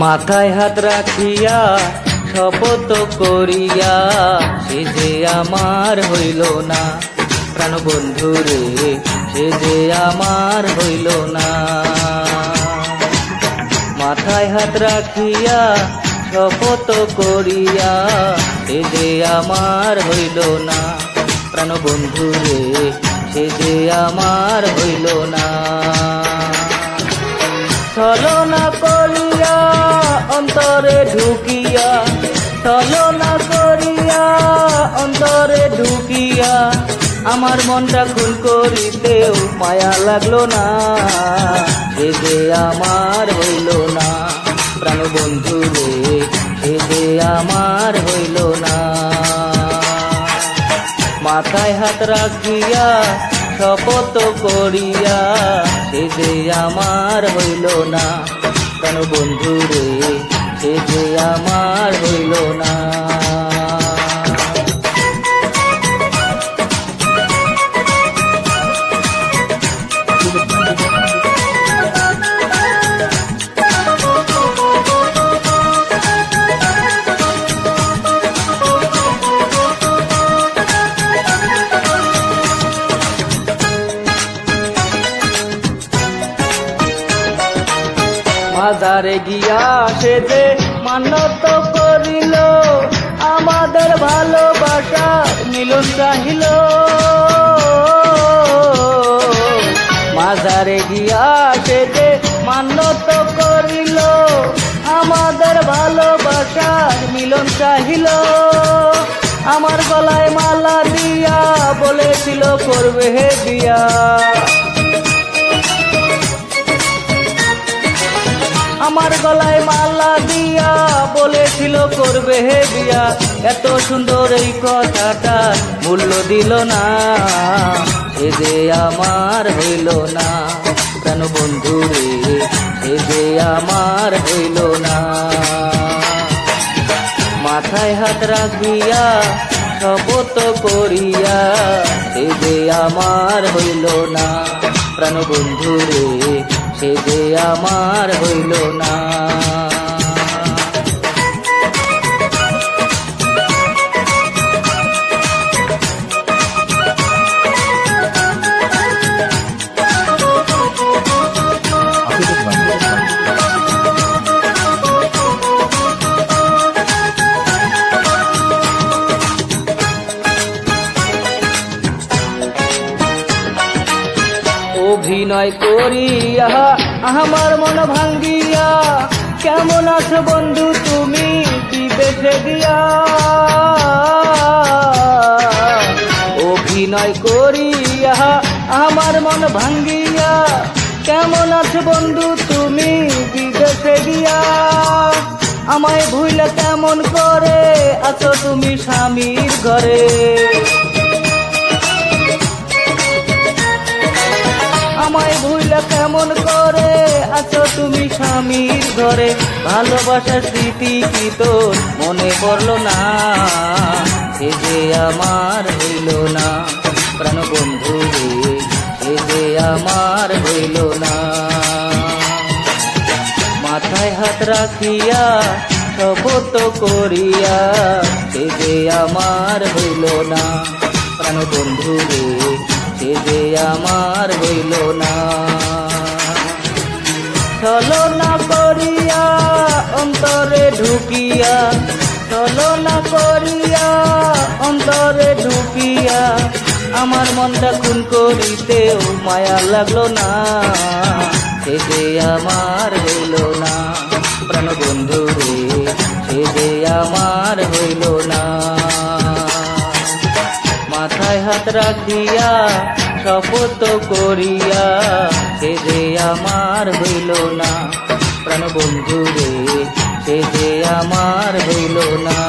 মাথায় হাত রাখিয়া শপথ করিয়া সে যে আমার হইল না, প্রাণ বন্ধু রে সে যে আমার হইল না। মাথায় হাত রাখিয়া শপথ করিয়া সে যে আমার হইল না, প্রাণ বন্ধু রে সে যে আমার হইল না। ছলনা করিয়া অন্তরে ঢুকিয়া, ছলনা করিয়া অন্তরে ঢুকিয়া আমার মনটা খুন করিতেও মায়া লাগলো না, সে যে আমার হইল না, প্রাণ বন্ধু রে সে যে আমার হইল না। মাথায় হাত রাখিয়া শপথ করিয়া সে যে আমার হইল না, প্রাণ বন্ধু রে সে যে আমার হইল না। বাজারে গিয়া সে যে মানত করিল আমাদের ভালোবাসা মিলন চাহিল। বাজারে গিয়া সে যে মানত করিল আমাদের ভালোবাসার মিলন চাহিল। আমার গলায় মালা দিয়া বলেছিল করবে হে বিয়া, আমার গলায় মালা দিয়া বলেছিল করবে হে বিয়া। এত সুন্দর এই কথাটা মূল্য দিল না, সে যে আমার হইল না, কেন বন্ধু রে সে যে আমার হইল না। মাথায় হাত রাখিয়া শপথ করিয়া সে যে আমার হইল না, প্রাণ বন্ধু রে সে যে আমার হইল না। অভিনয় করিয়া আমার মন ভাঙ্গিয়া কেমন আছো বন্ধু তুমি বিদেশে গিয়া। অভিনয় করিয়া আমার মন ভাঙ্গিয়া কেমন আছো বন্ধু তুমি বিদেশে গিয়া। আমায় ভুলে কেমন করে আছো তুমি স্বামীর ঘরে, আমায় ভুলে কেমন করে আছো তুমি স্বামীর ঘরে। ভালোবাসার স্মৃতি কি তোর মনে পড়লো না, সে যে আমার হইল না, প্রাণ বন্ধু রে সে যে আমার হইল না। মাথায় হাত রাখিয়া শপথ করিয়া সে যে আমার হইল না, প্রাণ বন্ধু রে সে যে আমার হইল না। ছলনা করিয়া অন্তরে ঢুকিয়া, ছলনা করিয়া অন্তরে ঢুকিয়া আমার মনটা খুন করিতেও মায়া লাগলো না, সে যে আমার হইল না, প্রাণ বন্ধু রে সে যে আমার হইল না। মাথায় হাত রাখিয়া শপথ করিয়া সে যে আমার হইল না, প্রাণ বন্ধু রে সে যে আমার হইল না।